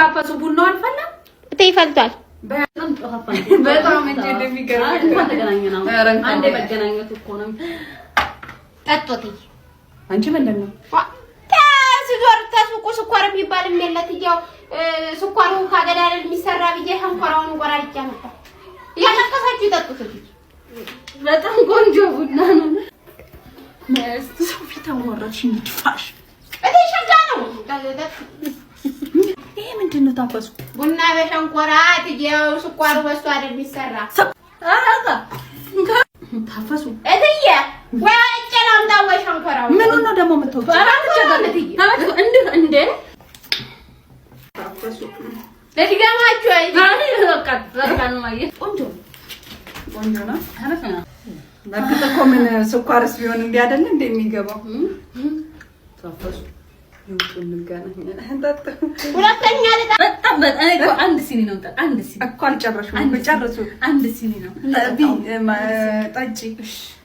ታፈሱ ቡናው አልፈላም ይፈልጣል በጣም እንጂ እንደሚገርም እንኳን ተገናኘና አንዴ መገናኘቱ እኮ ነው ጠጥቶት አንቺ ምንድነው ታስጆር ተሱቁ ስኳር የሚባል የሚለት ይያው ስኳሩ ካገዳል የሚሰራ ብዬ ሸንኮራውን ጎራርጫ ነበር ያተከሳችሁ ይጠጡት በጣም ቆንጆ ቡና ነው መስት ሶፊ ተሞራሽ እንድፋሽ እኔ ሸጋ ነው ይሄ ምንድነው ታፈሱ ቡና በሸንኮራ ትየው ስኳሩ በሱ አይደል የሚሰራ አራጋ ታፈሱ እትዬ ወጨላም ዳው ሸንኮራው ምን ነው ደግሞ መተው አራጋ ቸጋለትዬ እንዴ ታፈሱ ለዲጋማቹ አይ በቃ ነው ማለት ቆንጆ ነው አረፈና ማግጠ ኮምን ስኳርስ ቢሆን እንዴ አይደል እንደሚገባው ታፈሱ ይሁን እንገናኛለን አንተ ሁለተኛ በጣም አንድ ሲኒ ነው አንድ ሲኒ እኮ አልጨረሽም በጨረሱ አንድ ሲኒ ነው ጠጪ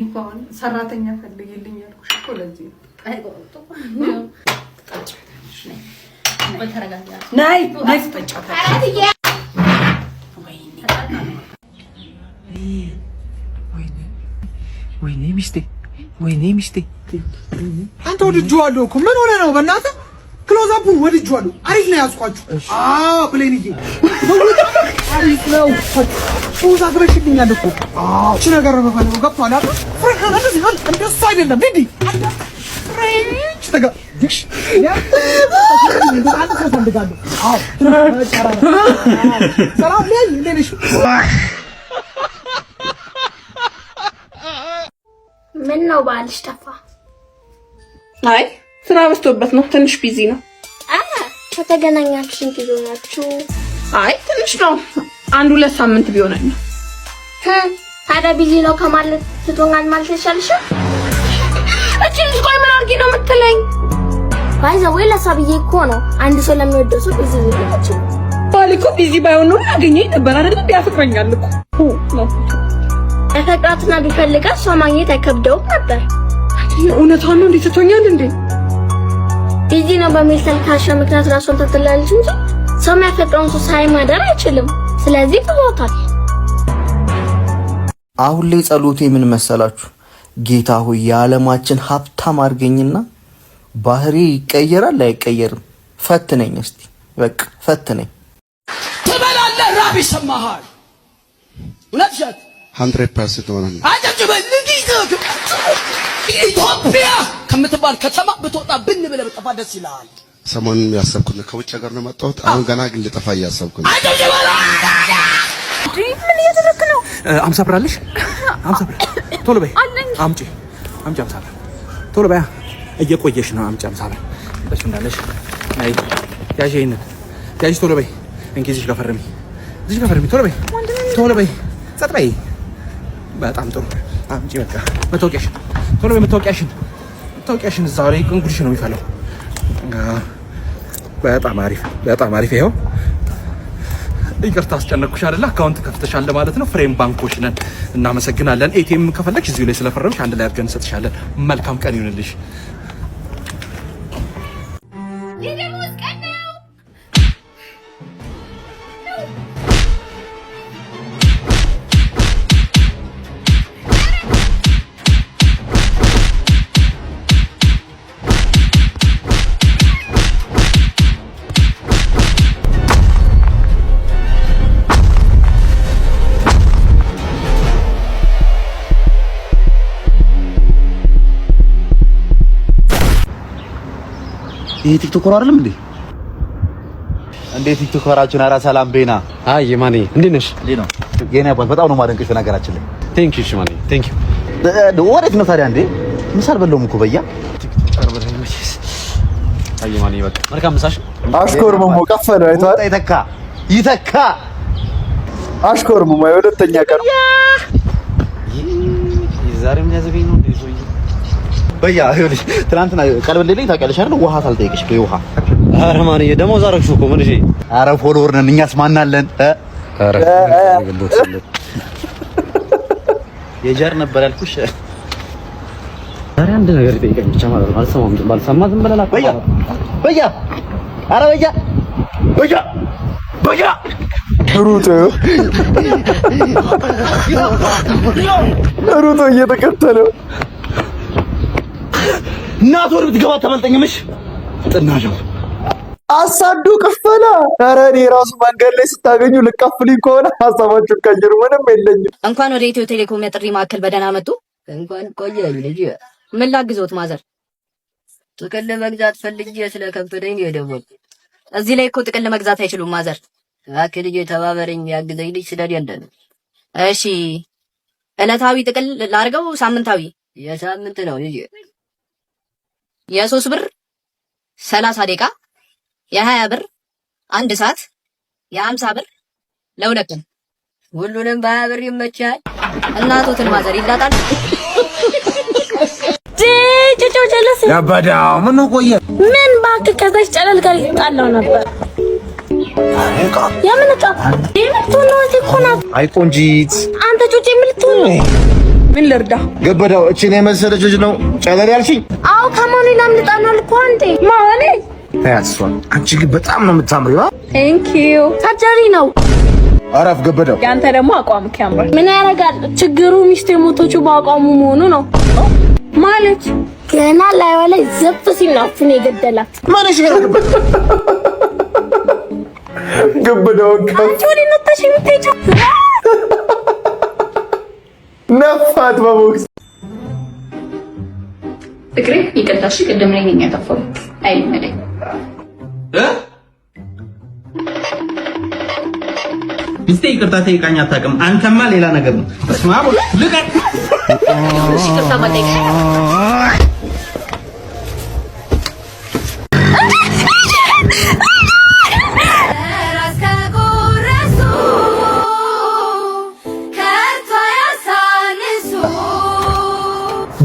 እንኳን ሰራተኛ ፈልግልኝ ያልኩሽ እኮ ለዚህ ጠጪ በተረጋጋ ናይ ጠጪ አራትዬ ወይኔ ሚስቴ አንተ ወድጄዋለሁ እኮ ምን ሆነ ነው በእናትህ ክሎዝ አፑን ወድጄዋለሁ አሪፍ ነው ያስኳችሁ ፕሌንዬ አሪፍ ነው ሱዛ ግረሽልኛል እኮ እቺ ነገር በፈለው ገብቷል አይደል እንደሱ አይደለም እንዴ ፍሬንች ተጋ ድሽ ሰላም ነሽ ምን ነው ባልሽ ጠፋ አይ ስራ በዝቶበት ነው ትንሽ ቢዚ ነው ከተገናኛችሁ ስንት ሆናችሁ አይ ትንሽ ነው 1-2 ሳምንት ቢሆነኝ ታዲያ ቢዚ ነው ከማለት ትቶኛል ማለት ይሻልሽ እቺ ልጅ ቆይ ምን አድርጊ ነው የምትለኝ ባይዘው ወይ ለሳብዬ እኮ ነው አንድ ሰው ለሚወደው ሰው ቢዚ ይላችሁ ባልኮ ቢዚ ባይሆን ነው ያገኘኝ ነበር አይደል ቢያፈቅረኛል እኮ ነው ተፈቅራትና ቢፈልጋት ሰው ማግኘት አይከብደውም ነበር እውነታውን ነው ትቶኛል እንዴ ቢዚ ነው በሚል ተልካሻ ምክንያት ራሱን ተተላለች እንጂ ሰው የሚያፈቅረውን ሰው ሳይማደር አይችልም ስለዚህ ትወጣል አሁን ላይ ጸሎቴ ምን መሰላችሁ ጌታ ሆይ የዓለማችን ሀብታም አድርገኝና ባህሪ ይቀየራል አይቀየርም ፈትነኝ እስቲ በቃ ፈትነኝ ትበላለህ ራብ ይሰማሃል ወላጅት 100% ሆነ ኢትዮጵያ ከምትባል ከተማ ብትወጣ ብን ብለህ ብትጠፋ ደስ ይላል ሰሞኑን ያሰብኩት ከውጭ ሀገር ነው መጣሁት አሁን ገና ግን ልጠፋ እያሰብኩ ነው ምን እያደረክ ነው 50 ብር አለሽ 50 ብር ቶሎ በይ አምጪ 50 ብር ቶሎ በይ እየቆየሽ ነው አምጪ 50 ብር እንደሱ እንዳለሽ አይ ያዥ ይሄንን ያዥ ቶሎ በይ እንኪ እዚህ ጋር ፈርሚ ቶሎ በይ ጸጥ በይ በጣም ጥሩ አምጪ በቃ መታወቂያሽን ቶሎ በይ መታወቂያሽን እዛው ላይ እንጉድሽ ነው የሚፈለው በጣም አሪፍ ይሄው ይቅርታ አስጨነቅኩሽ አይደል አካውንት ከፍተሻል ማለት ነው ፍሬም ባንኮች ነን እናመሰግናለን ኤቲኤም ከፈለግሽ እዚሁ ላይ ስለፈረምሽ አንድ ላይ አድርገን እንሰጥሻለን መልካም ቀን ይሁንልሽ ይሄ ቲክቶከር አይደለም እንዴ? እንዴ ቲክቶከራችን አራ ሰላም ቤና። አይ ማኔ እንዴት ነሽ? እንዴት ነው? የኔ አባት በጣም ነው ማደንቅሽ በነገራችን ላይ። ቴንክ ዩ ማኔ ቴንክ ዩ። ወዴት ነው ታዲያ እንዴ? ምሳ አልበላሁም እኮ በያ። ቲክቶከር በለኝ መቼስ። አይ ማኔ በቃ መልካም ምሳሽ። አሽኮርሙሞ ከፈለ አይቷል። ይተካ አሽኮርሙሞ የሁለተኛ ቀን ዛሬም ያዘበኝ ነው እንዴ ሶይ በያ ይኸውልሽ ትናንትና ቀልብ እንደሌለኝ ታውቂያለሽ አይደል? ውሃ ሳልጠይቅሽ በውሃ ኧረ ማንዬ ደሞዝ አደረግሽው እኮ ምን እሺ? ኧረ ፎሎወር ነን እኛስ ማን አለን? ኧረ የጃር ነበር ያልኩሽ። ዛሬ አንድ ነገር ይጠይቀኝ ብቻ ማለት ነው። አልሰማም ባልሰማ ዝም ብለላ በያ ኧረ በያ ሩጦ እየተከተለው እናት ወር ብትገባ ተመልጠኝምሽ ጥናለው አሳዱ ቅፈላ። ኧረ እኔ ራሱ መንገድ ላይ ስታገኙ ልቀፍልኝ ከሆነ ሀሳባችሁ ቀይሩ። ምንም የለኝም። እንኳን ወደ ኢትዮ ቴሌኮም የጥሪ ማዕከል በደህና መጡ። እንኳን ቆየ ልጅ። ምን ላግዞት ማዘር? ጥቅል መግዛት ፈልጌ ስለከበደኝ ነው የደወልኩት። እዚህ ላይ እኮ ጥቅል መግዛት አይችሉም ማዘር። እባክህ ልጅ ተባበረኝ፣ ያግዘኝ ልጅ ስለሌለ ነው። እሺ ዕለታዊ ጥቅል ላድርገው ሳምንታዊ? የሳምንት ነው ልጅ። የ3 ብር 30 ደቂቃ፣ የ20 ብር 1 ሰዓት፣ የ50 ብር ለ2 ቀን። ሁሉንም በ20 ብር ይመቻል። እናቶትን ማዘር ይላጣል። ጭጮ ጀለስ ያባዳው ምን ቆየ? ምን ባክ ከዛች ጨለል ጋር ይጣላው ነበር። የምን ዕቃ የምትሆን ነው እዚህ ኮና? አይ ቆንጂት አንተ ጩጬ የምትሆን ምን ልርዳ? ገበዳው እቺን የመሰለች ልጅ ነው ጨለል ያልሽኝ? አዎ ከማን ላምልጣናል እኮ አንዴ ማኔ ታያስዋል። አንቺ ግን በጣም ነው የምታምሪው። ቴንክ ዩ ሰርጀሪ ነው። አረፍ ገበዳው። ያንተ ደግሞ አቋም ያምራል። ምን ያረጋል? ችግሩ ሚስቴ ሞቶቹ በአቋሙ መሆኑ ነው ማለት ገና ላይዋ ላይ ዘፍ ሲናፍን የገደላት ማነሽ ገረበት ገበዳው አንቺ ወደ ነጣሽ የምትሄጂው ነፋት በቦክስ ፍቅሬ ይቀጣሽ። ቅድም ላይ ነኝ ያጠፋው አይ መለኝ ሚስቴ ይቅርታ ጠይቃኝ አታውቅም። አንተማ ሌላ ነገር ነው። እስማ ልቀቅ። እሺ ይቅርታ ማለኝ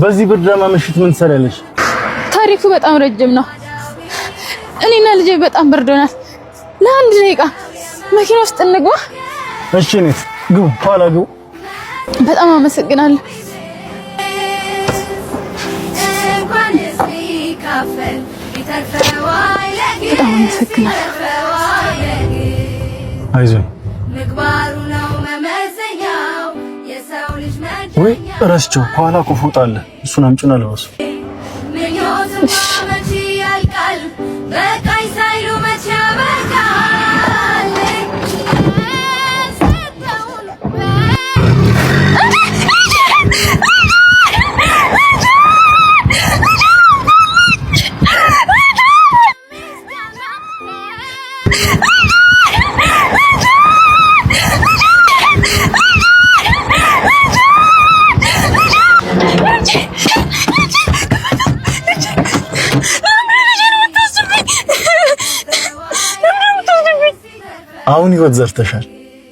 በዚህ ብርዳማ ምሽት ምን ትሰሪያለሽ? ታሪኩ በጣም ረጅም ነው። እኔና ልጄ በጣም በርዶናል። ለአንድ ደቂቃ መኪና ውስጥ እንግባ። እሺ ነት ግቡ፣ ኋላ ግቡ። በጣም አመሰግናለሁ። በጣም አመሰግናለሁ። አይዞህ። ወይ እረስቸው፣ ኋላ እኮ ፎጣ አለ። እሱን አምጪና ልበሱ። አሁን ህይወት ዘርተሻል።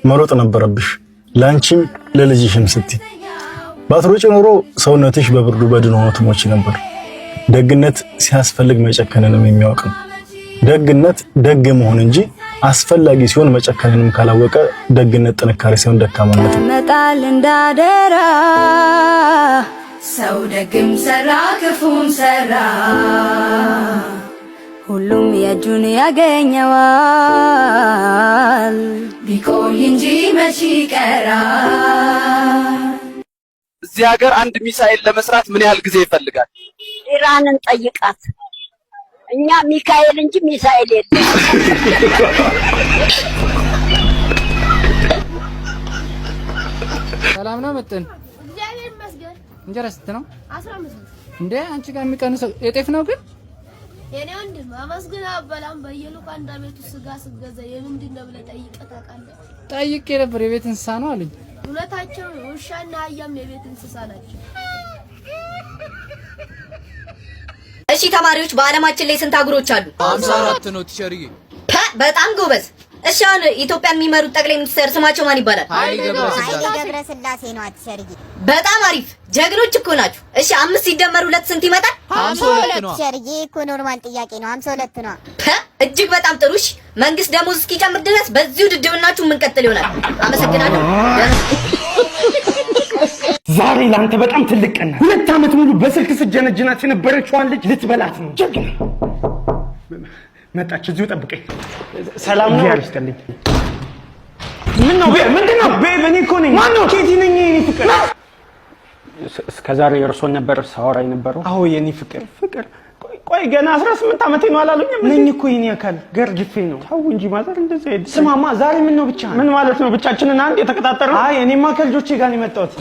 መሮጥ ነበረብሽ፣ ላንቺም ለልጅሽም ስትይ። ባትሮጪ ኖሮ ሰውነትሽ በብርዱ በድን ሆኖ ትሞቺ ነበር። ደግነት ሲያስፈልግ መጨከንንም የሚያውቅ ነው። ደግነት ደግ መሆን እንጂ አስፈላጊ ሲሆን መጨከንንም ካላወቀ ደግነት ጥንካሬ ሲሆን ደካማነት ነው። መጣል እንዳደራ ሰው ደግም ሰራ ክፉም ሰራ ሁሉም የእጁን ያገኘዋል። ቢቆይ እንጂ መች ይቀራል። እዚህ ሀገር አንድ ሚሳኤል ለመስራት ምን ያህል ጊዜ ይፈልጋል? ኢራንን ጠይቃት። እኛ ሚካኤል እንጂ ሚሳኤል የለም። ሰላም ነው መጥተን እግዚአብሔር ይመስገን። እንጀራ ስንት ነው? 15 እንዴ አንቺ ጋር የሚቀንሰው የጤፍ ነው ግን? የኔ ወንድም አመስግና አበላም በየሉካ አንዳ ቤቱ ስጋ ስገዛ የምንድን ነው ብለህ ጠይቀህ ታውቃለህ? ጠይቄ ነበር። የቤት እንስሳ ነው አሉኝ። እውነታቸው ውሻና አህያም የቤት እንስሳ ናቸው። እሺ ተማሪዎች በአለማችን ላይ ስንት አህጉሮች አሉ? 54 ነው ቲቸርዬ። በጣም ጎበዝ። እሺ አሁን ኢትዮጵያ የሚመሩት ጠቅላይ ሚኒስትር ስማቸው ማን ይባላል? ኃይሌ ገብረስላሴ ነው ቲቸርዬ። በጣም አሪፍ ጀግኖች እኮ ናችሁ። እሺ 5 ሲደመር 2 ስንት ይመጣል? 52 ቲቸርዬ እኮ ኖርማል ጥያቄ ነው። 52 ነው። እጅግ በጣም ጥሩ። እሺ መንግስት ደሞዝ እስኪጨምር ድረስ በዚሁ ድድብናችሁ የምንቀጥል ይሆናል። አመሰግናለሁ። ዛሬ ላንተ በጣም ትልቅ ቀን ነው። 2 ዓመት ሙሉ በስልክ ስጀነጅናት የነበረችዋን ልጅ ልትበላት ነው። ጀግና መጣች። እዚሁ ጠብቀኝ። ሰላም ነው ያልስተልኝ። ምን ነው ምንድነው? ቤብ እኔ እኮ ነኝ። ማን ነው? ኬቲ ነኝ። የኔ ፍቅር እስከዛሬ እርሶን ነበር ሳወራ የነበረው? አዎ የኔ ፍቅር ቆይ ገና 18 ዓመቴ ነው አላሉኝም? ነኝ እኮ የኔ አካል ገርጅፌ ነው። ታው እንጂ ማዘር እንደዛ አይደል። ስማማ ዛሬ ምን ነው ብቻ? ምን ማለት ነው ብቻችንን አንድ የተቀጣጠረው? አይ እኔማ ከልጆቼ ጋር ነው የመጣሁት።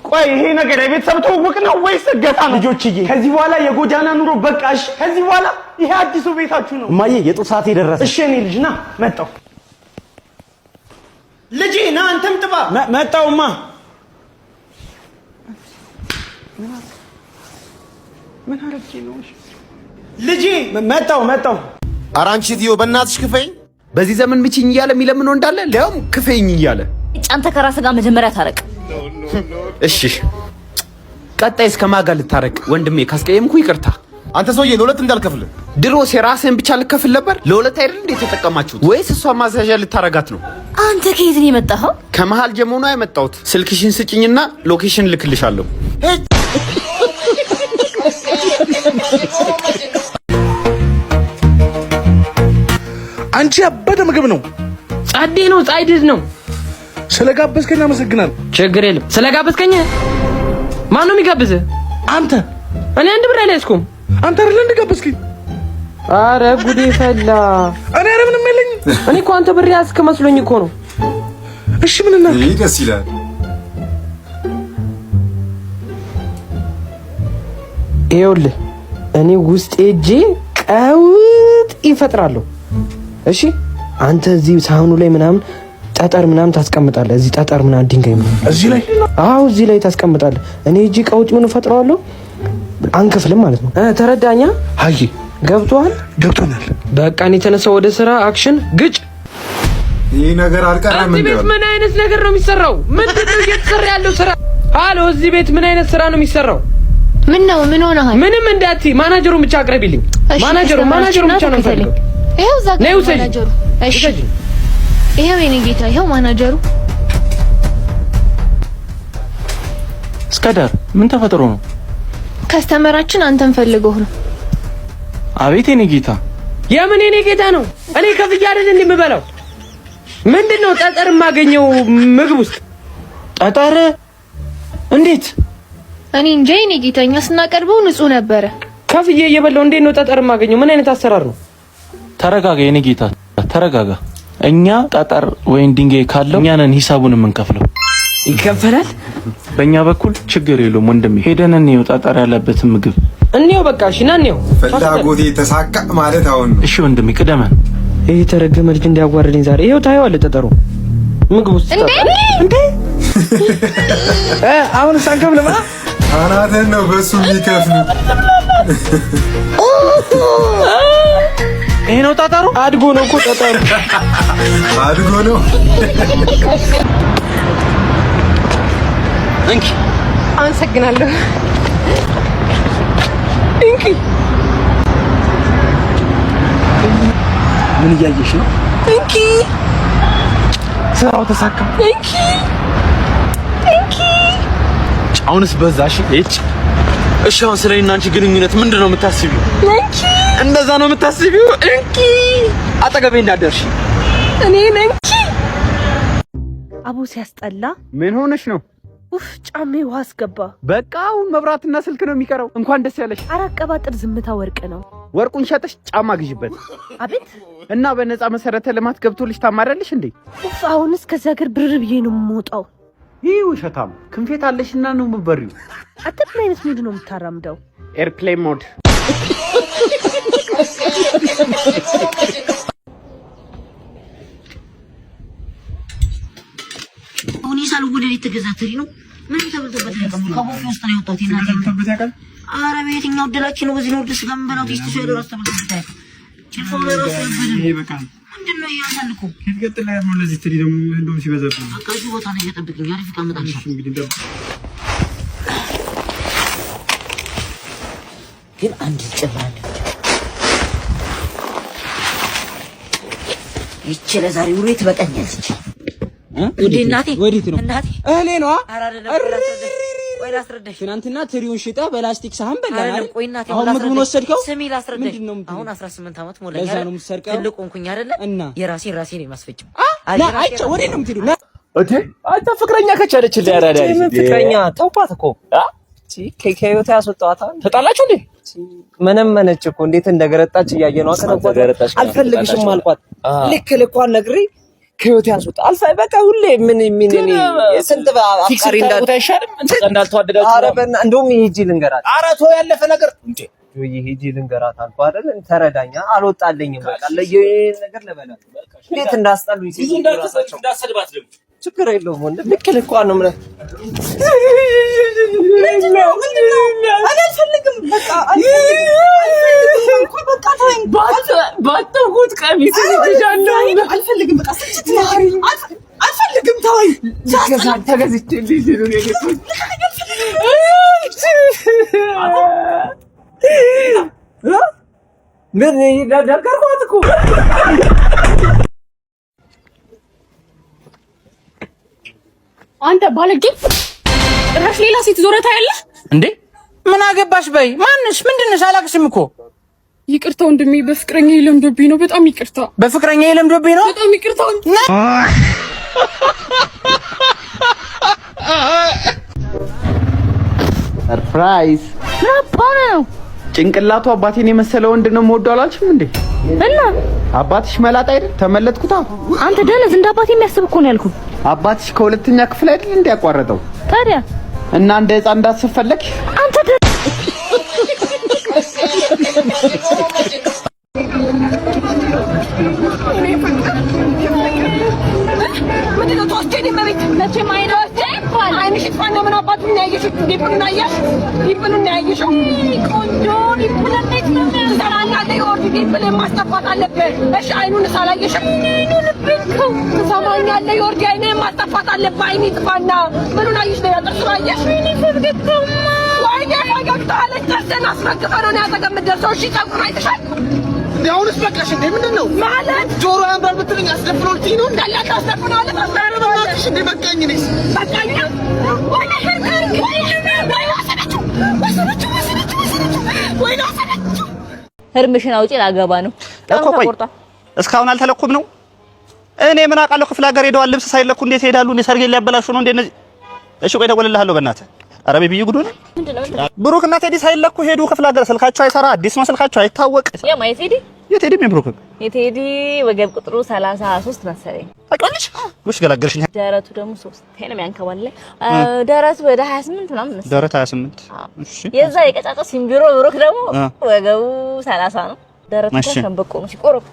ቆይ ይሄ ነገር የቤተሰብ ትውውቅ ነው ወይስ እገታ ነው? ልጆችዬ ከዚህ በኋላ የጎዳና ኑሮ በቃሽ። ከዚህ በኋላ ይሄ አዲሱ ቤታችሁ ነው። እማዬ የጡት ሰዓት የደረሰ። እሺ እኔ ልጅ ና መጣሁ። ልጄ ና አንተም ጥባ። መጣሁማ። ምን አረግቼ ነው? ልጄ መጣሁ። ኧረ አንቺ ዲዮ በእናትሽ ክፈኝ። በዚህ ዘመን ምችኝ እያለ የሚለምነው እንዳለ ለውም ክፈኝ እያለ አንተ ከራስህ ጋር መጀመሪያ ታረቅ። እሺ ቀጣይ እስከ ማጋ ልታረቅ? ወንድሜ ካስቀየምኩ ይቅርታ። አንተ ሰውዬ ለሁለት እንዳልከፍል ድሮስ የራስህን ብቻ ልከፍል ነበር። ለሁለት አይደል እንዴ ተጠቀማችሁት? ወይስ እሷ ማዛዣ ልታረጋት ነው? አንተ ከየት ነው የመጣኸው? ከመሃል ጀሞ ነው የመጣሁት። ስልክሽን ስጭኝና ሎኬሽን ልክልሻለሁ። አንቺ ያበደ ምግብ ነው። ጻዴ ነው፣ ጻይድድ ነው። ስለጋበዝከኝ አመሰግናለሁ። ችግር የለም። ስለጋበዝከኝ ማን ነው የሚጋብዝህ? አንተ። እኔ አንድ ብር አልያዝኩም። አንተ አይደል እንደጋበዝከኝ? አረ ጉዴ ፈላ። እኔ አረ ምንም የለኝም። እኔ እኮ አንተ ብር ያዝክ መስሎኝ እኮ ነው። እሺ ምን እና ደስ ይላል። ይኸውልህ እኔ ውስጥ ሄጄ ቀውጥ ይፈጥራለሁ። እሺ አንተ እዚህ ሳህኑ ላይ ምናምን ጠጠር ምናምን ታስቀምጣለህ። እዚህ ጠጠር ምናምን ድንጋይ ምናምን እዚህ ላይ አዎ፣ እዚህ ላይ ታስቀምጣለህ። እኔ እጂ ቀውጢውን እፈጥረዋለሁ። አንከፍልም ማለት ነው። ተረዳኛ? አይ ገብቶሃል? ገብቶናል። በቃ እኔ ተነሳው ወደ ስራ አክሽን ግጭ። ይሄ ነገር አልቀረም። እዚህ ቤት ምን አይነት ነገር ነው የሚሰራው? ምንድነው እየተሰራ ያለው ስራ? ሃሎ፣ እዚህ ቤት ምን አይነት ስራ ነው የሚሰራው? ምን ነው? ምን ሆነሃል? ምንም እንዳትይ፣ ማናጀሩን ብቻ አቅርቢልኝ። ማናጀሩን ብቻ ነው የምፈልገው። ይሄው ዛጋ ማናጀሩ። እሺ ይሄው የኔ ጌታ፣ ይሄው ማናጀሩ። እስከዳር ምን ተፈጥሮ ነው? ከስተመራችን አንተን ፈልገው ነው። አቤት የኔ ጌታ። የምን የኔ ጌታ ነው? እኔ ከፍያ አይደል እንደምበላው? ምንድነው ጠጠር የማገኘው ምግብ ውስጥ? ጠጠር እንዴት? እኔ እንጃ የኔ ጌታ፣ እኛ ስናቀርበው ንጹህ ነበረ። ከፍዬ እየበላው እንዴት ነው ጠጠር የማገኘው? ምን አይነት አሰራር ነው? ተረጋጋ የኔ ጌታ ተረጋጋ። እኛ ጠጠር ወይን ድንጋይ ካለው እኛ ነን ሂሳቡን የምንከፍለው። ይከፈላል። በእኛ በኩል ችግር የለውም ወንድሜ። ሄደን እንየው ጠጠር ያለበትን ምግብ እንየው። በቃ እሺ ና እንየው። ፍላጎቴ ተሳካ ማለት አሁን ነው። እሺ ወንድሜ ቅደመን። ይሄ ተረገመ ልጅ እንዲያዋርደኝ ዛሬ። ይሄው ታየዋለህ ጠጠሩ ምግብ ውስጥ እንዴ አሁን ሳንከፍልማ አናተን ነው በሱ የሚከፍሉ። ይሄ ነው ጠጠሩ። አድጎ ነው እኮ ጠጠሩ አድጎ ነው። እንኪ አመሰግናለሁ። እንኪ ምን እያየሽ ነው? እንኪ ስራው ተሳካ። እንኪ አሁንስ በዛሽ እጭ። እሺ አሁን ስለኔና አንቺ ግንኙነት ምንድነው የምታስቢው? እንኪ እንደዛ ነው የምታስቢው? እንኪ አጠገቤ እንዳደርሽ እኔ እንኪ አቡ ሲያስጠላ። ምን ሆነሽ ነው? ኡፍ ጫሜ ውሃ አስገባ። በቃ አሁን መብራትና ስልክ ነው የሚቀረው። እንኳን ደስ ያለሽ። አራቀባጥር ዝምታ ወርቅ ነው። ወርቁን ሸጠሽ ጫማ ግዢበት። አቤት እና በነፃ መሰረተ ልማት ገብቶልሽ ታማራለሽ እንዴ? ኡፍ አሁንስ ከዚህ ሀገር ብር ብዬ ነው የምወጣው። ይህ ውሸታም ክንፌት አለሽና ነው የምትበሪው። አንተ ምን አይነት ሙድ ነው የምታራምደው? ኤርፕሌን ሞድ። አሁን ይሳል ወደ ቤት ተገዛተሪ ነው። ምን ተበልተበት ያቀሙ ከቦፍ ውስጥ ነው የወጣው። ይናገር ተበልተበት ያቀም። አረ በየትኛው እድላችን ነው በዚህ ነው ደስ ጋር ምንበላው ቴስት ሾው ያለው ተበልተበት ያቀም። ችልፎ ለራስ ነበር። ይሄ በቃ ምንድነው ያሳልኩ? ከገጥ ላይ ነው ለዚህ ትሪ ደግሞ እንደውም ሲበዛብኝ ነው። በቃ እዚህ ቦታ ነው እየጠበቅኝ አሪፍ ካመጣልሽ ግን አንድ ጨምራለሁ። ይቺ ለዛሬ ውሬ ትበቃኛለች። ወዴ እናቴ እናቴ እህሌ ነው። ቆይ ላስረዳሽ። ትናንትና ትሪውን ሽጣ በላስቲክ ሳህን በላን አይደል? ቆይ እናቴ አሁን ምግቡን ወሰድከው? ስሚ ላስረዳሽ። አሁን 18 ዓመት ሞላኝ አይደል? ለዛ ነው የምትሰርቀው። ትልቅ ሆንኩኝ አይደል? እና የራሴን የማስፈጭው አይቻ ወዴት ነው የምትሄዱ? እንዴ አንተ ፍቅረኛ ከቻለች ያራዳ ፍቅረኛ ተውባት እኮ ከህይወት ያስወጣዋታል። ተጣላችሁ እንዴ? ምንም መነጭ እኮ እንዴት እንደገረጣች እያየ ነው። አልፈልግሽም አልኳት። ልክ ልኳን ነግሬ ከህይወት ያስወጣ አልፋ በቃ ሁሌ ምን ስንት አፍቃሪ እንዳልተዋደዳችሁ። ኧረ በእናትህ እንደውም ሂጂ ልንገራት። ኧረ ተው ያለፈ ነገር እንዴ ሂጂ ልንገራት አልኩህ አይደል? ተረዳኛ። አልወጣልኝም በቃ ለየኔ ነገር ለበላት እንዴት እንዳስጣሉኝ ብዙ እንዳሰድባት ደግሞ ችግር የለውም ወንድ ልክ ልኳን ነው ማለት አልፈልግም በቃ ባትኩት ቀሚስ ይጃለሁ አልፈልግም በቃ ስልችት አልፈልግም ተወኝ ተገዝቼልሽ ነው የገዛሁት ምን ነገርኳት እኮ አንተ ባለጌ ጭራሽ ሌላ ሴት ዞረታ ያለ እንዴ? ምን አገባሽ በይ። ማንሽ ምንድነሽ? አላቅሽም እኮ። ይቅርታ ወንድሜ፣ በፍቅረኛ ይለምዶብኝ ነው። በጣም ይቅርታ። በፍቅረኛ ይለምዶብኝ ነው። በጣም ይቅርታ። ሰርፕራይዝ ናፓና ነው። ጭንቅላቱ አባቴን የመሰለ ወንድ ነው የምወደው አላልሽም እንዴ? እና አባትሽ መላጣ አይደል? ተመለጥኩታ። አንተ ደነዝ እንደ አባቴ የሚያስብ እኮ ነው ያልኩህ። አባትሽ ከሁለተኛ ክፍል አይደል እንዴ ያቋረጠው? ታዲያ እና እንደ ህፃን እንዳትፈለግ አንተ ምንድነው ተወስጄ መሬት መቼም አይደወስጄ አይንሽ ፋና ምን አባቱ እናያየሽ ዲፕሉና ያያሽ ዲፕሉና ያያሽ ቆንጆ ዲፕሉነት ነው ተራናለ ይወርድ ዲፕል ማስጠፋት አለበት። እሺ አይኑን ሳላየሽ አይኑን ብንከው ተሰማኛለ ይወርድ አይኔን ማስጠፋት አለበት። አይኔ ጥፋና ምኑን አየሽ ነው ያጠርሱ አየሽ እኔ ፍርግተው ወይኔ ፈገግታ አለች ተሰና አስረክፈ ነው ያጠቀም ደርሰው እሺ ታቁም አይተሻል አሁንስ በቃሽ እንዴ? ምንድነው ማለት ጆሮ ያምራል ብትልኝ አስደፍሮልኝ ነው እንዳላታ አስደፍሮልኝ በቃሽ እንዴ? በቃኝ ነኝ በቃኝ ወይኔ ህርካሪ ወይኔ ህርምሽን አውጪ ላገባ ነው እኮ ቆይ እስካሁን አልተለኩም ነው እኔ ምን አውቃለሁ ክፍለ ሀገር ሄደዋል ልብስ ሳይለኩ እንዴት ይሄዳሉ እንዴ ሰርጌ ሊያበላሹ ነው እንዴ እነዚህ እሺ ቆይ ደውልልሃለሁ በእናትህ ኧረ ቤቢዬ ጉዱ ነው ብሩክ እና ቴዲ ሳይለኩ ሄዱ ክፍለ ሀገር ስልካቸው አይሰራ አዲስ ነው ስልካቸው አይታወቅ የማይ ቴዲ የቴዲ ብሩክ የቴዲ ወገብ ቁጥሩ 33 መሰለኝ አቃልሽ ውሽ ገላገልሽኝ ደረቱ ደግሞ 3 ሄነም ያንከባለ ደረቱ ወደ 28 ምናምን መሰለኝ ደረቱ 28 እሺ የዛ የቀጫጫ ሲምቢሮ ብሩክ ደግሞ ወገቡ 30 ነው ደረቱ ተሸንበቆ ነው ሲቆረቁ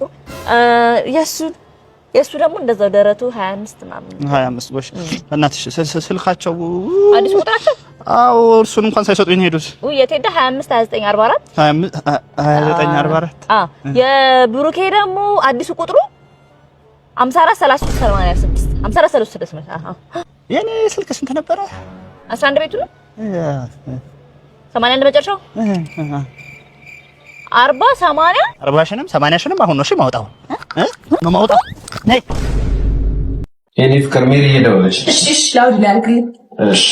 የሱ ደግሞ እንደዛው ደረቱ 25 ምናምን 25 ጎሽ እናትሽ ስልካቸው አዲስ ቁጥራቸው አዎ እርሱን እንኳን ሳይሰጡኝ ሄዱት የቴዲ 25 29 44 29 44 የብሩኬ ደግሞ አዲሱ ቁጥሩ 54 33 86 54 36 አሃ የኔ ስልክ ስንት ነበረ 11 ቤቱ ነው 81 መጨረሻው 40 80 40 80 ሽንም አሁን ነው እሺ ማውጣው ነው ማውጣው ነይ የኔ ፍቅር ሜሪ እየደወለች እሺ ላውድ ላድርግልኝ እሺ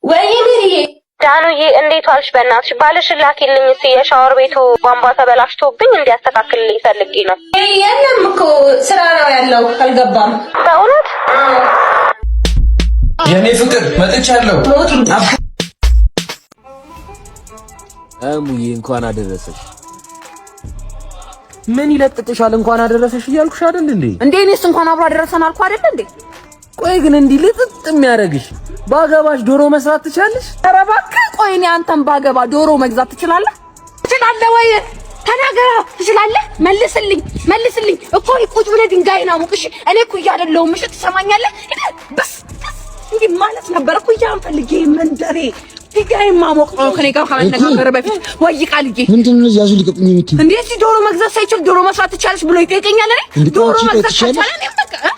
ወይኔ ሜሪዬ ዳኑዬ እንዴት ዋልሽ በእናትሽ ባልሽን ላኪልኝ እስኪ የሻወር ቤቱ ቧንቧ ተበላሽቶብኝ እንዲያስተካክልልኝ ፈልጌ ነው የለም እኮ ስራ ነው ያለው አልገባም በእውነት የኔ ፍቅር መጥቻለሁ አሙዬ እንኳን አደረሰሽ ምን ይለጥጥሻል እንኳን አደረሰሽ እያልኩሽ አይደል እንዴ እንዴ እኔስ እንኳን አብሮ አደረሰን አልኩ አይደል እንዴ ቆይ ግን እንዲህ ልጥጥ የሚያደርግሽ ባገባሽ ዶሮ መስራት ትችላለሽ ኧረ እባክህ ቆይ እኔ አንተን ባገባ ዶሮ መግዛት ትችላለህ ወይ ተናገራ ትችላለህ መልስልኝ እኮ ቁጭ ብለህ ድንጋይና ሙቅሽ እኔ እኮ አይደለሁም እሺ ትሰማኛለህ በስ እንዴ ማለት ነበር እኮ ፈልጌ መንደሬ ድንጋይ ማሞቅ ነው ከኔ ጋር ካነጋገረ በፊት ወይ ቃልዬ ምንድነው ያዙ ሊቀጥኝ የምትይ እንዴ እዚህ ዶሮ መግዛት ሳይችል ዶሮ መስራት ትችላለሽ ብሎ ይጠይቀኛል እኔ ዶሮ መግዛት ካልቻለ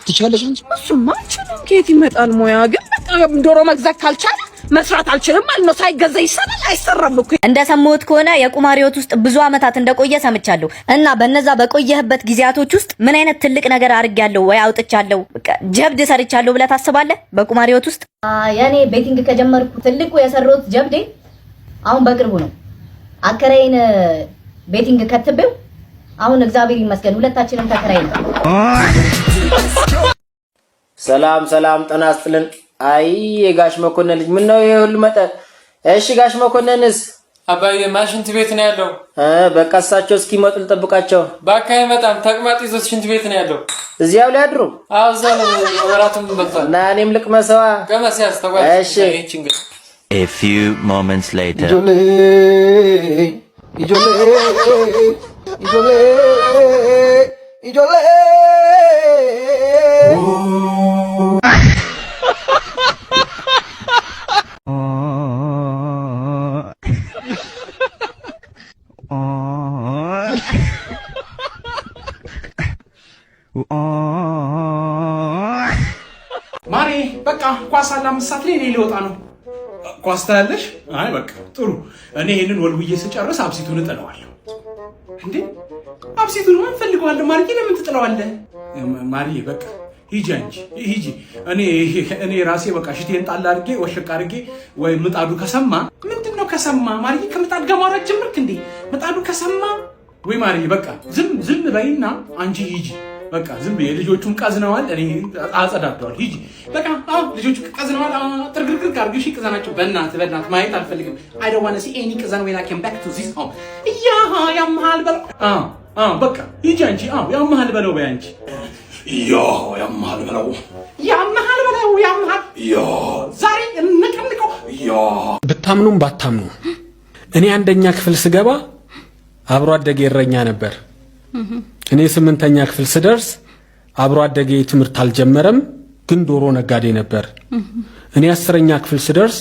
ትችላለሽ አንቺ እሱማ አልችልም ከየት ይመጣል ሙያ ግን በቃ ዶሮ መግዛት ካልቻለ መስራት አልችልም ማለት ነው። ሳይገዛ ይሰራል አይሰራም እኮ። እንደሰማሁት ከሆነ የቁማር ህይወት ውስጥ ብዙ አመታት እንደቆየ ሰምቻለሁ። እና በነዛ በቆየህበት ጊዜያቶች ውስጥ ምን አይነት ትልቅ ነገር አድርጌያለሁ ወይ አውጥቻለሁ ጀብድ ሰርቻለሁ ብለህ ታስባለህ? በቁማር ህይወት ውስጥ ያኔ ቤቲንግ ከጀመርኩ ትልቁ የሰራሁት ጀብዴ አሁን በቅርቡ ነው። አከራይን ቤቲንግ ከትቤው አሁን እግዚአብሔር ይመስገን ሁለታችንም ተከራይ ነው። ሰላም ሰላም ጤና ይስጥልን። አይ የጋሽ መኮንን ልጅ ምን ነው ይሁን መጣ? እሺ ጋሽ መኮንንስ አባዬ ማሽንት ቤት ነው ያለው። በቃ እሳቸው እስኪመጡ ልጠብቃቸው። ባካይ በጣም ተቅማጥ ይዞት ሽንት ቤት ነው ያለው። እዚያው ላይ አድሩ። አዎ እዛው ነው ወራቱን በልቷል። ና እኔም ልቅመሰዋ። ገመሲያስ ተጓዥ። እሺ A few moments later. ማሪ በቃ ኳስ አላ መስራት ላይ ሊወጣ ነው። ኳስ ታያለሽ? አይ በቃ ጥሩ። እኔ ይሄንን ወልውዬ ስጨርስ አብሲቱን እጥለዋለሁ። እንዴ አብሲቱን ማን ፈልገዋለሁ? ማርዬ ለምን ትጥለዋለህ? ማርዬ በቃ ሂጂ አንቺ ሂጂ። እኔ ራሴ በቃ ሽቴን ጣል አድርጌ ወሽቅ አድርጌ ወይ ምጣዱ ከሰማ ምንድነው ከሰማ? ማርዬ ከምጣድ ጋር ማውራት ጀመርክ እንዴ? ምጣዱ ከሰማ ወይ ማርዬ በቃ ዝም በይና አንቺ ሂጂ። በቃ ዝም ብዬ ልጆቹም ቀዝነዋል፣ እኔ አጸዳደዋል። ሂጂ በቃ ልጆቹ ቀዝነዋል። ጥርግርግር አድርጊሽ ቅዘናቸው። በእናትህ ማየት አልፈልግም። I don't want to see any ቅዘን when I come back to this home። ያመሃል በለው። በቃ ሂጂ አንቺ። ያመሃል በለው በይ አንቺ። ያመሃል በለው ያመሃል ዛሬ እንቀልቀው። ብታምኑም ባታምኑ እኔ አንደኛ ክፍል ስገባ አብሮ አደጌ እረኛ ነበር። እኔ 8ኛ ክፍል ስደርስ አብሮ አደጌ ትምህርት አልጀመረም፣ ግን ዶሮ ነጋዴ ነበር። እኔ 10ኛ ክፍል ስደርስ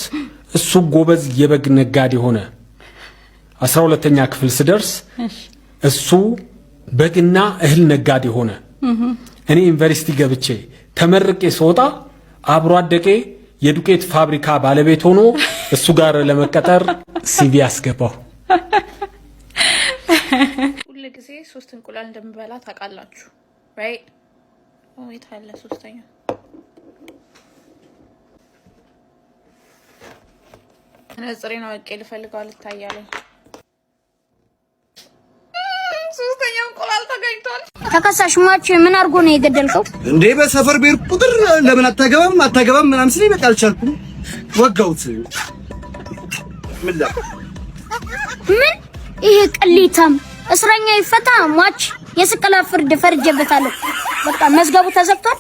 እሱ ጎበዝ የበግ ነጋዴ ሆነ። 12ኛ ክፍል ስደርስ እሱ በግና እህል ነጋዴ ሆነ። እኔ ዩኒቨርሲቲ ገብቼ ተመርቄ ስወጣ አብሮ አደጌ የዱቄት ፋብሪካ ባለቤት ሆኖ እሱ ጋር ለመቀጠር ሲቪ አስገባው። ሁሉ ጊዜ 3 እንቁላል እንደምበላ ታውቃላችሁ right? የት አለ ሶስተኛ? ነጽሬን አውቄ ልፈልገው አልታያለኝ። ሶስተኛው እንቁላል ተገኝቷል። ተከሳሽ ማች ምን አድርጎ ነው የገደልከው? እንዴ በሰፈር ቤር ቁጥር ለምን አታገባም ምናምን ሲል በቃ አልቻልኩም፣ ወጋውት። ምን ይሄ ቅሊታም እስረኛ ይፈታ፣ ሟች የስቅላ ፍርድ ፈርጀበታለሁ። በቃ መዝገቡ ተዘግቷል።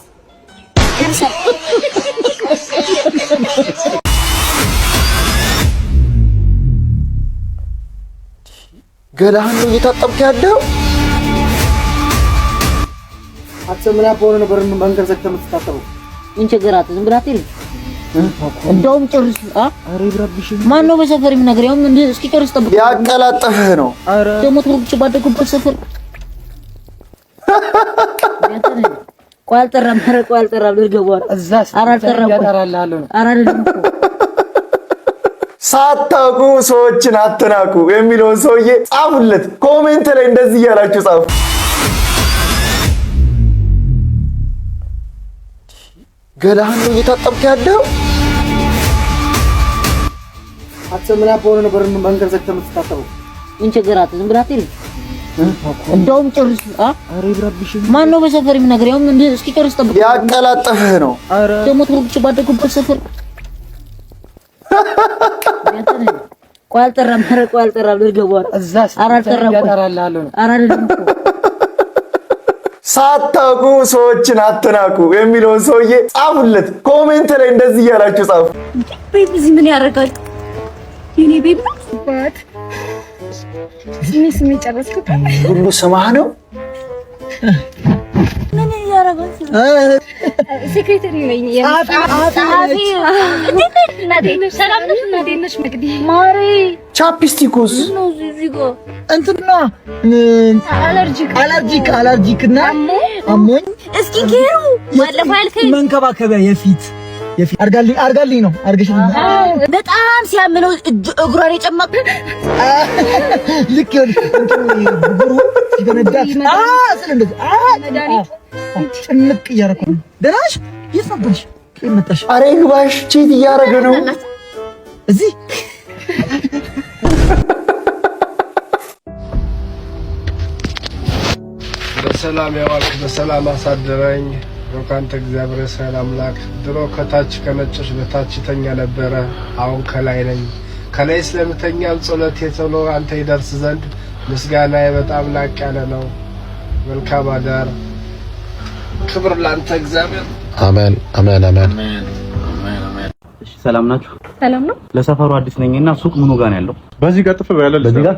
ገላህን ነው እየታጠብክ ያለው? አትሰምና በሆነ ነበር መንገድ ዘግተህ የምትታጠበው። ምን ችግር አለ? ዝም ብለህ አትሄድም? እንደውም ጨርስ። አረ ይብራብሽ። ማን ነው በሰፈር የሚነግረው? ምን እስኪ ጨርስ ጠብቅ። ያቀላጠፈህ ነው። አረ ደግሞ ትሩቅ ባደጉበት ሰፈር ቆይ አልጠራም። ኧረ ቆይ አልጠራም። ልገባው እዛስ አልጠራም። ሳታውቁ ሰዎችን አትናቁ የሚለውን ሰውዬ ጻፉለት። ኮሜንት ላይ እንደዚህ እያላችሁ ጻፉ። ገላህን ነው እየታጠብክ ያለው? አትሰምና በሆነ ነበር መንገድ ዘግተህ የምትታጠበው። ምን ችግር አለ? ዝም ብለህ አትሄድም? እንደውም ጨርስ። አረ ይብራብሽ። ማን ነው በሰፈር የሚነግረው? ምን እስኪ ጨርስ ጠብቅ። ያቀላጠፈህ ነው። ደግሞ ትሩቅ ባደጉበት ሰፈር ቆይ አልጠራም። ኧረ ቆይ አልጠራም። ልገባው እዛስ አልጠራም። ሳታውቁ ሰዎችን አትናቁ የሚለውን ሰውዬ ጻፉለት። ኮሜንት ላይ እንደዚህ እያላችሁ ጻፉ። ቤቢ እዚህ ምን ያደርጋል? የኔ ቤቢ ባት ስሚ ጨረስኩት። ሁሉ ስማህ ነው። ምን ያደርጋል? ሴክሬታሪ ነኝ። ሰላም ነሽ መቅዲ? ማሪ ቻፕስቲኩስ እንትና አለርጂክ እና አሞኝ። እስኪ ኬሩ ባለፈው ያልከኝ መንከባከቢያ የፊት አርጋልኝ ነው አርገሽልኝ። በጣም ሲያምነው እግሯን የጨመቁ ልክ ይሁን ብሩ ሲገነዳ ስለዚህ ጭንቅ እያደረኩ ነው። ደህና ነሽ? የት ነበርሽ? ከየት መጣሽ? ኧረ ይግባሽ፣ ቺት እያደረገ ነው እዚህ። በሰላም ያዋልክ በሰላም አሳደረኝ። ወካንተ እግዚአብሔር ሰላም አምላክ። ድሮ ከታች ከነጭሽ በታች ተኛ ነበረ፣ አሁን ከላይ ነኝ። ከላይ ስለምተኛም ጸሎቴ ቶሎ አንተ ይደርስ ዘንድ ምስጋናዬ በጣም ላቅ ያለ ነው። መልካም አዳር። ክብር ላንተ እግዚአብሔር። አሜን አሜን አሜን። ሰላም ናችሁ? ሰላም ነው። ለሰፈሩ አዲስ ነኝና ሱቅ ምኑ ጋር ነው ያለው? በዚህ ጋር ጥፍ ያለ በዚህ ጋር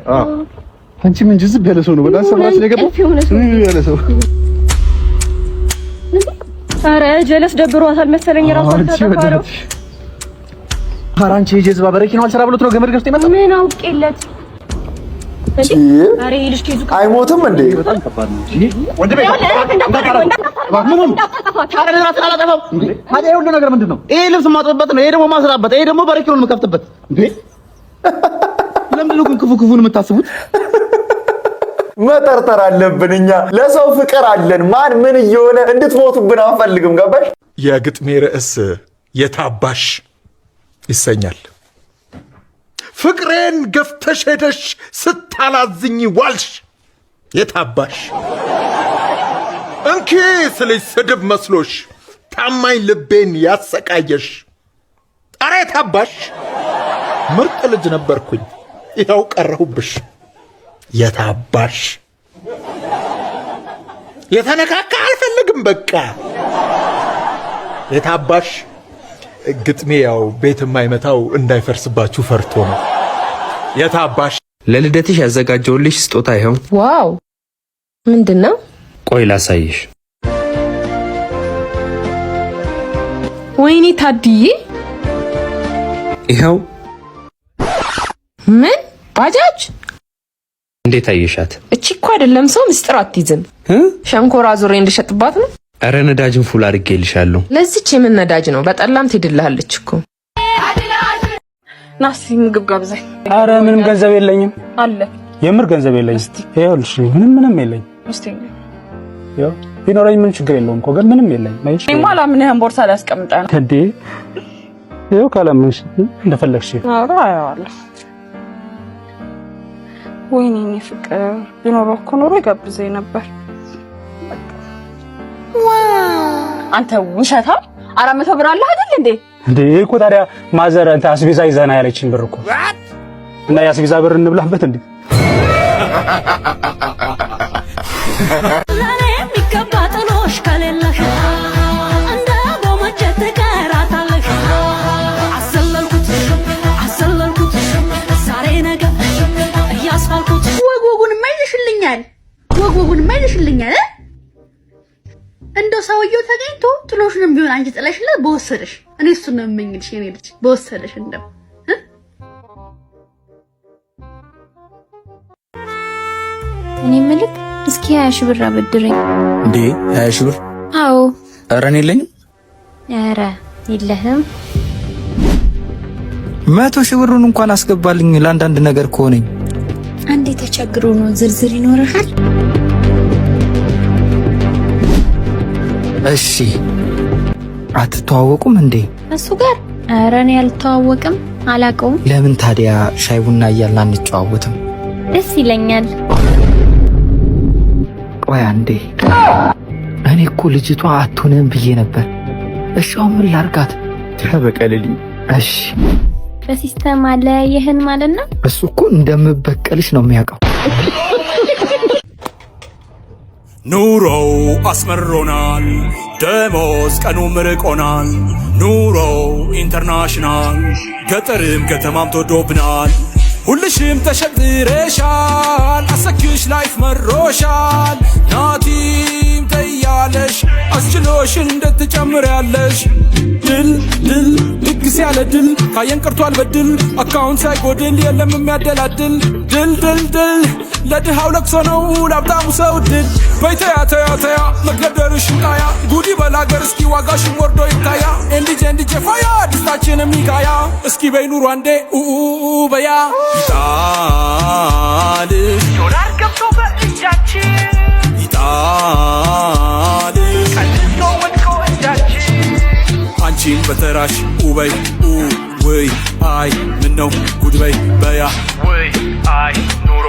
አንቺ ምን ጅዝብ ያለ ሰው ነው? በጣም ሰፈራችን የገባው ያለ ሰው። ኧረ ጀለስ ደብሯታል መሰለኝ ራሷን ተጠፋለው። ኧረ አንቺ የጀዝባ በረኪ ነው አልሰራ ብሎት ነው ገመድ ገዝቶ የመጣው። ምን አውቄለት? ኧረ ይልሽ ከይዙ አይሞትም እንዴ? በጣም ከባድ ነው ወንድሜ። ታዲያ ሁሉ ነገር ምንድነው? ይሄ ልብስ ማጥበበት ነው፣ ይሄ ደግሞ ማስራበት፣ ይሄ ደግሞ በረኪኑን የምከፍትበት እንዴ። ለምንድን ነው ግን ክፉ ክፉን የምታስቡት? መጠርጠር አለብን እኛ። ለሰው ፍቅር አለን። ማን ምን እየሆነ እንድትሞቱብን አንፈልግም። ገባሽ? የግጥሜ ርዕስ የታባሽ ይሰኛል። ፍቅሬን ገፍተሽ ሄደሽ ስታላዝኝ ዋልሽ የታባሽ። እንኪ ስልሽ ስድብ መስሎሽ ታማኝ ልቤን ያሰቃየሽ። አረ የታባሽ ምርጥ ልጅ ነበርኩኝ ይኸው ቀረሁብሽ የታባሽ። የተነካካ አልፈልግም በቃ የታባሽ። ግጥሜ ያው ቤት የማይመታው እንዳይፈርስባችሁ ፈርቶ ነው የታባሽ። ለልደትሽ ያዘጋጀውልሽ ስጦታ ይኸው። ዋው ምንድነው? ቆይ ላሳይሽ። ወይኔ ታድዬ ይኸው። ምን ባጃጅ? እንዴት አየሻት? እቺ እኮ አይደለም ሰው ምስጢር አትይዝም። ሸንኮራ ዙሬ እንደሸጥባት ነው። አረ ነዳጅን ፉል አድርጌልሻለሁ። ለዚች የምን ነዳጅ ነው? በጠላም ትሄድልሃለች እኮ። ናሲ ምግብ ጋብዘኝ። አረ ምንም ገንዘብ የለኝም አለ። የምር ገንዘብ የለኝም። ይኸውልሽ ምንም የለኝም። እስቲ ያው ቢኖረኝ ምን ችግር የለውም እኮ ግን ምንም የለኝም። አይሽ ማላ ምን ይሄን ቦርሳ ላይ አስቀምጣ ነው እንዴ? ይኸው ካላምንሽ እንደፈለግሽ። አረ አያዋለ ወይኔ ፍቅር ቢኖረው እኮ ኖሮ ይጋብዘኝ ነበር። አንተ ውሸታ 400 ብር አለ አይደል እንዴ? እንዴ እኮ ታዲያ ማዘር አንተ አስቤዛ ይዘና ያለችኝ ብር እኮ እና የአስቤዛ ብር እንብላበት እንዴ? ለኔ የሚገባ ጥሎሽ ከሌለሽ እንደ ጎመጀት ትቀራታለሽ። አሰለልኩት ዛሬ ነገ እያስፋልኩት ወጉን ማይልሽልኛል እንደው ሰውየው ተገኝቶ ጥሎሽንም ቢሆን አንቺ ጥለሽለት በወሰደሽ። እኔ እሱን ነው የምመኝልሽ የኔ ልጅ በወሰደሽ። እንደው እኔ ምልክ እስኪ 20 ሺህ ብር አበድረኝ። እንዴ 20 ሺህ ብር? አዎ። ኧረ እኔ የለኝም። ኧረ የለህም? 100 ሺህ ብሩን እንኳን አስገባልኝ ለአንዳንድ ነገር ከሆነኝ። አንዴ ተቸግሮ ነው ዝርዝር ይኖርሃል? እሺ አትተዋወቁም እንዴ? እሱ ጋር ኧረ እኔ አልተዋወቅም አላውቀውም። ለምን ታዲያ ሻይ ቡና እያልን አንጨዋወትም? ደስ ይለኛል። ቆይ አንዴ፣ እኔ እኮ ልጅቷ አትሆንም ብዬ ነበር። እሺ አሁን ምን ላድርጋት? ተበቀልልኝ። እሺ በሲስተም አለ ይሄን ማለት ነው። እሱ እኮ እንደምበቀልሽ ነው የሚያውቀው። ኑሮው አስመሮናል፣ ደሞዝ ቀኑ ምርቆናል። ኑሮው ኢንተርናሽናል፣ ገጠርም ከተማም ተወዶብናል። ሁልሽም ተሸግረሻል፣ አሰክሽ ላይፍ መሮሻል። ናቲም ተያለሽ አስችሎሽ እንድትጨምሪያለሽ። ድል ድግስ ኪስ ያለ ድል ካየን ቀርቷል በድል አካውንት ሳይጎድል የለም የሚያደላድል ድል ድል ድል ለድሃው ለቅሶ ነው ለሀብታሙ ሰው ድል በይተያ ተያ ተያ መግደርሽን ጣያ ጉዲ በላገር እስኪ ዋጋሽን ወርዶ ይታያ እንዲጄ ፋያ ደስታችንም ይጋያ እስኪ በይ ኑሮ አንዴ በያ ይጣል ዶላር ገብቶ በእጃችን ይጣል ቀልሎ ወድቆ እጃችን አንቺን በተራሽ ውበይ ወይ አይ ምነው ጉድ በይ በያ ወይ አይ ኑሮ